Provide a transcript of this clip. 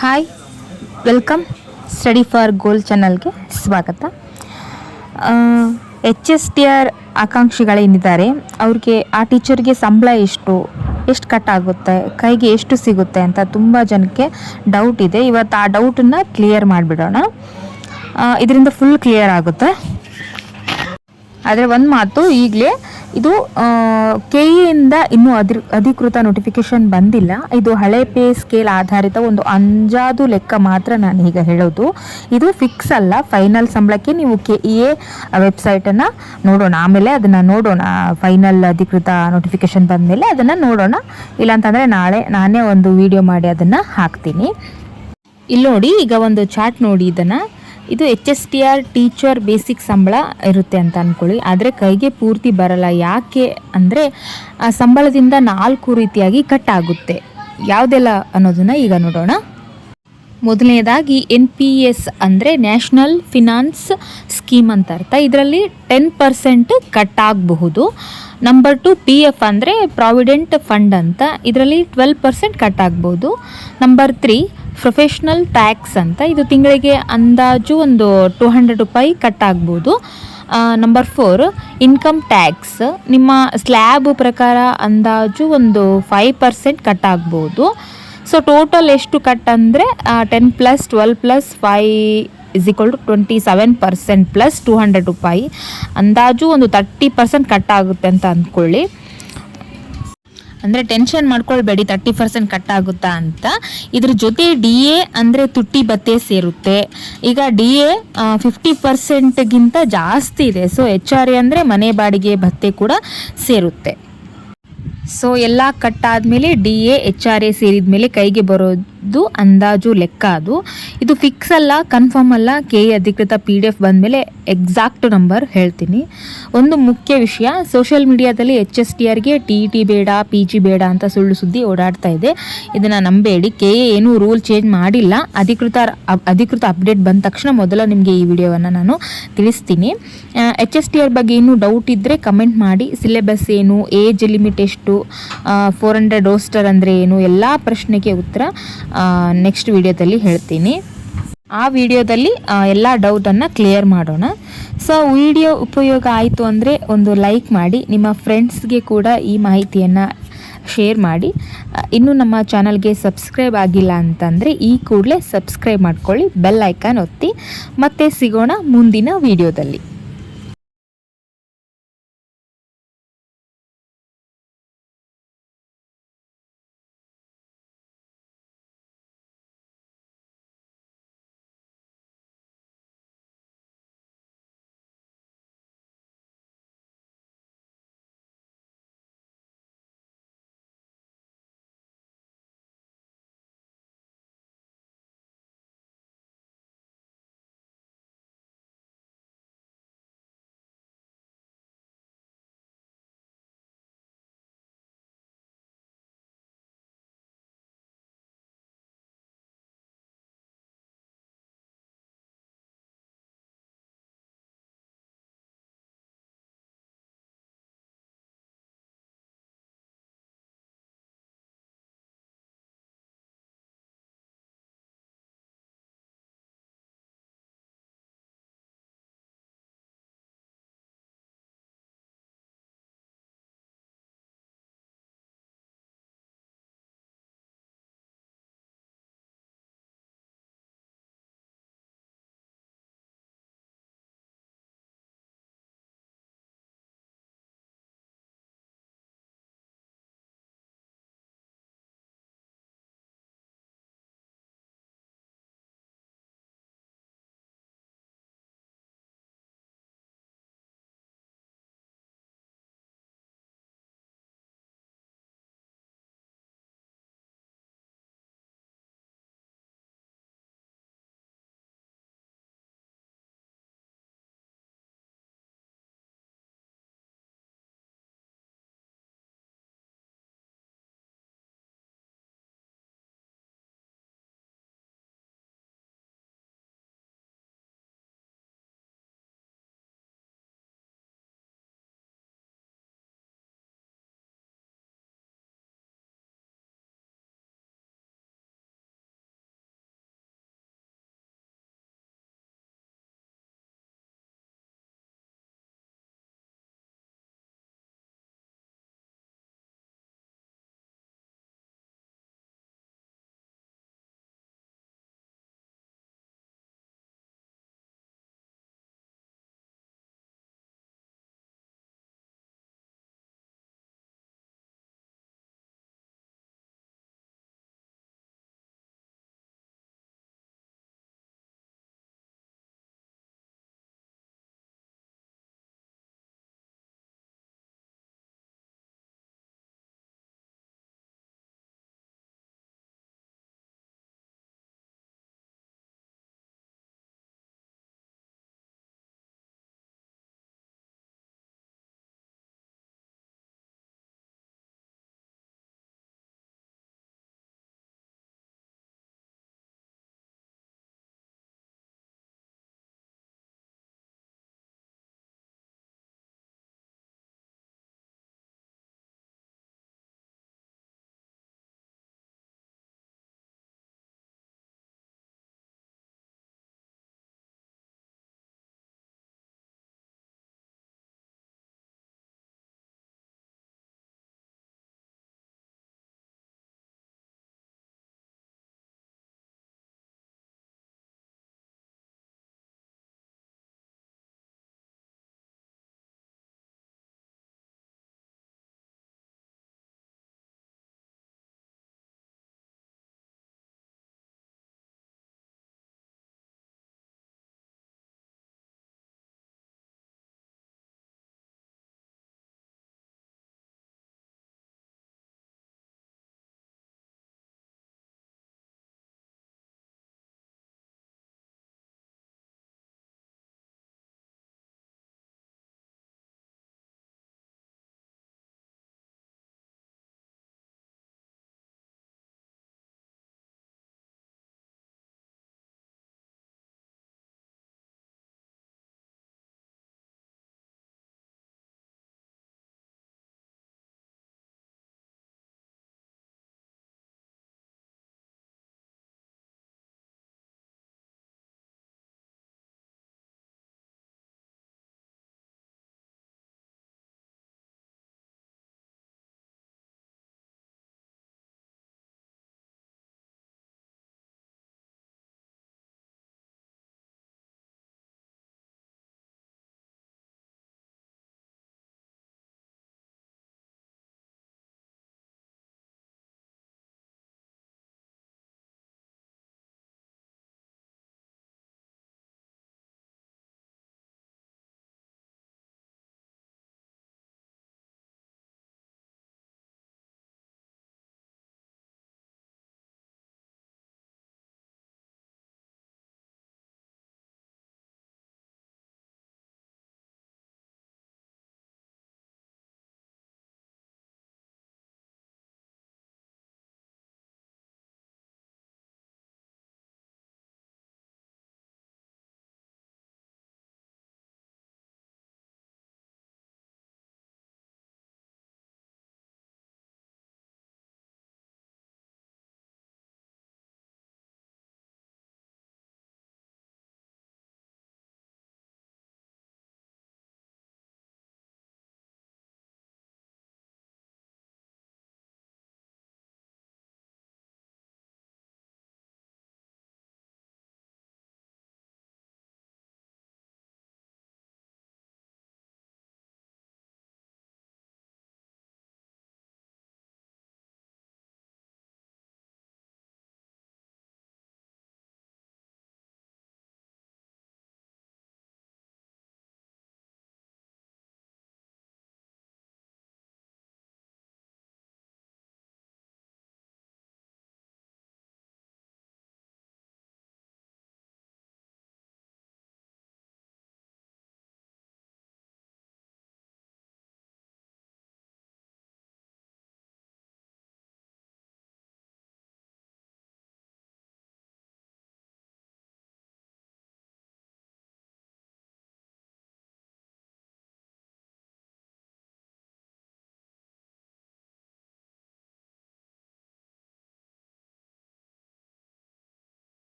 Hi, welcome study for ಗೋಲ್ ಚಾನಲ್ಗೆ ಸ್ವಾಗತ. HSTR ಆಕಾಂಕ್ಷಿಗಳೇನಿದ್ದಾರೆ ಅವ್ರಿಗೆ ಆ ಟೀಚರ್ಗೆ ಸಂಬಳ ಎಷ್ಟು ಕಟ್ ಆಗುತ್ತೆ, ಕೈಗೆ ಎಷ್ಟು ಸಿಗುತ್ತೆ ಅಂತ ತುಂಬ ಜನಕ್ಕೆ ಡೌಟ್ ಇದೆ. ಇವತ್ತು ಆ ಡೌಟನ್ನು ಕ್ಲಿಯರ್ ಮಾಡಿಬಿಡೋಣ. ಇದರಿಂದ ಫುಲ್ ಕ್ಲಿಯರ್ ಆಗುತ್ತೆ. ಆದರೆ ಒಂದು ಮಾತು, ಈಗಲೇ ಇದು KEಯಿಂದ ಇನ್ನೂ ಅಧಿಕೃತ ನೋಟಿಫಿಕೇಶನ್ ಬಂದಿಲ್ಲ. ಇದು ಹಳೆ ಪೇ ಸ್ಕೇಲ್ ಆಧಾರಿತ ಒಂದು ಅಂಜಾದು ಲೆಕ್ಕ ಮಾತ್ರ ನಾನು ಈಗ ಹೇಳೋದು. ಇದು ಫಿಕ್ಸ್ ಅಲ್ಲ. ಫೈನಲ್ ಸಂಬಳಕ್ಕೆ ನೀವು KEA ವೆಬ್ಸೈಟನ್ನು ನೋಡೋಣ, ಆಮೇಲೆ ಅದನ್ನು ನೋಡೋಣ. ಫೈನಲ್ ಅಧಿಕೃತ ನೋಟಿಫಿಕೇಶನ್ ಬಂದಮೇಲೆ ಅದನ್ನು ನೋಡೋಣ. ಇಲ್ಲಾಂತಂದರೆ ನಾಳೆ ನಾನೇ ಒಂದು ವಿಡಿಯೋ ಮಾಡಿ ಅದನ್ನು ಹಾಕ್ತೀನಿ. ಇಲ್ಲಿ ನೋಡಿ, ಈಗ ಒಂದು ಚಾರ್ಟ್ ನೋಡಿ. ಇದು HSTR ಟೀಚರ್ ಬೇಸಿಕ್ ಸಂಬಳ ಇರುತ್ತೆ ಅಂತ ಅಂದ್ಕೊಳ್ಳಿ. ಆದರೆ ಕೈಗೆ ಪೂರ್ತಿ ಬರಲ್ಲ. ಯಾಕೆ ಅಂದರೆ ಆ ಸಂಬಳದಿಂದ 4 ರೀತಿಯಾಗಿ ಕಟ್ ಆಗುತ್ತೆ. ಯಾವುದೆಲ್ಲ ಅನ್ನೋದನ್ನು ಈಗ ನೋಡೋಣ. ಮೊದಲನೇದಾಗಿ NPS ಅಂದರೆ ನ್ಯಾಷನಲ್ ಫಿನಾನ್ಸ್ ಸ್ಕೀಮ್ ಅಂತ ಅರ್ಥ. ಇದರಲ್ಲಿ 10% ಕಟ್ ಆಗಬಹುದು. ನಂಬರ್ 2 PF ಅಂದರೆ ಪ್ರಾವಿಡೆಂಟ್ ಫಂಡ್ ಅಂತ. ಇದರಲ್ಲಿ 12% ಕಟ್ ಆಗ್ಬೋದು. ನಂಬರ್ 3 ಪ್ರೊಫೆಷ್ನಲ್ ಟ್ಯಾಕ್ಸ್ ಅಂತ. ಇದು ತಿಂಗಳಿಗೆ ಅಂದಾಜು ಒಂದು 200 ರೂಪಾಯಿ ಕಟ್ ಆಗ್ಬೋದು. Number 4 income tax. ನಿಮ್ಮ ಸ್ಲ್ಯಾಬ್ ಪ್ರಕಾರ ಅಂದಾಜು ಒಂದು 5% ಕಟ್ ಆಗ್ಬೋದು. ಸೊ ಟೋಟಲ್ ಎಷ್ಟು ಕಟ್ ಅಂದರೆ 10 + 12 + 5 = 27% ಪ್ಲಸ್ 200 ರೂಪಾಯಿ. ಅಂದಾಜು ಒಂದು 30% ಕಟ್ ಆಗುತ್ತೆ ಅಂತ ಅಂದ್ಕೊಳ್ಳಿ. ಅಂದರೆ ಟೆನ್ಷನ್ ಮಾಡ್ಕೊಳ್ಬೇಡಿ 30% ಕಟ್ ಆಗುತ್ತಾ ಅಂತ. ಇದ್ರ ಜೊತೆ DA ಅಂದರೆ ತುಟ್ಟಿ ಭತ್ಯೆ ಸೇರುತ್ತೆ. ಈಗ DA 50%ಗಿಂತ ಜಾಸ್ತಿ ಇದೆ. ಸೊ HRA ಅಂದರೆ ಮನೆ ಬಾಡಿಗೆ ಭತ್ಯೆ ಕೂಡ ಸೇರುತ್ತೆ. ಸೊ ಎಲ್ಲ ಕಟ್ ಆದಮೇಲೆ DA HRA ಸೇರಿದ ಮೇಲೆ ಕೈಗೆ ಬರೋದು ಅಂದಾಜು ಲೆಕ್ಕ ಅದು. ಇದು ಫಿಕ್ಸ್ ಅಲ್ಲ, ಕನ್ಫರ್ಮ್ ಅಲ್ಲ. KE ಅಧಿಕೃತ PDF ಬಂದಮೇಲೆ ಎಕ್ಸಾಕ್ಟ್ ನಂಬರ್ ಹೇಳ್ತೀನಿ. ಒಂದು ಮುಖ್ಯ ವಿಷಯ, ಸೋಷಿಯಲ್ ಮೀಡಿಯಾದಲ್ಲಿ HSTRಗೆ TET ಬೇಡ, PG ಬೇಡ ಅಂತ ಸುಳ್ಳು ಸುದ್ದಿ ಓಡಾಡ್ತಾ ಇದೆ. ಇದನ್ನು ನಂಬೇಡಿ. KE ಏನೂ ರೂಲ್ ಚೇಂಜ್ ಮಾಡಿಲ್ಲ. ಅಧಿಕೃತ ಅಪ್ಡೇಟ್ ಬಂದ ತಕ್ಷಣ ಮೊದಲ ನಿಮಗೆ ಈ ವಿಡಿಯೋವನ್ನು ನಾನು ತಿಳಿಸ್ತೀನಿ. HSTR ಬಗ್ಗೆ ಏನೂ ಡೌಟ್ ಇದ್ದರೆ ಕಮೆಂಟ್ ಮಾಡಿ. ಸಿಲೆಬಸ್ ಏನು, ಏಜ್ ಲಿಮಿಟ್ ಎಷ್ಟು, 400 ರೋಸ್ಟರ್ ಅಂದರೆ ಏನು, ಎಲ್ಲ ಪ್ರಶ್ನೆಗೆ ಉತ್ತರ ನೆಕ್ಸ್ಟ್ ವಿಡಿಯೋದಲ್ಲಿ ಹೇಳ್ತೀನಿ. ಆ ವಿಡಿಯೋದಲ್ಲಿ ಎಲ್ಲ ಡೌಟನ್ನು ಕ್ಲಿಯರ್ ಮಾಡೋಣ. ಸೊ ವಿಡಿಯೋ ಉಪಯೋಗ ಆಯಿತು ಅಂದರೆ ಒಂದು ಲೈಕ್ ಮಾಡಿ. ನಿಮ್ಮ ಫ್ರೆಂಡ್ಸ್ಗೆ ಕೂಡ ಈ ಮಾಹಿತಿಯನ್ನು ಶೇರ್ ಮಾಡಿ. ಇನ್ನೂ ನಮ್ಮ ಚಾನಲ್ಗೆ ಸಬ್ಸ್ಕ್ರೈಬ್ ಆಗಿಲ್ಲ ಅಂತಂದರೆ ಈ ಕೂಡಲೇ ಸಬ್ಸ್ಕ್ರೈಬ್ ಮಾಡ್ಕೊಳ್ಳಿ, ಬೆಲ್ ಐಕಾನ್ ಒತ್ತಿ. ಮತ್ತೆ ಸಿಗೋಣ ಮುಂದಿನ ವಿಡಿಯೋದಲ್ಲಿ.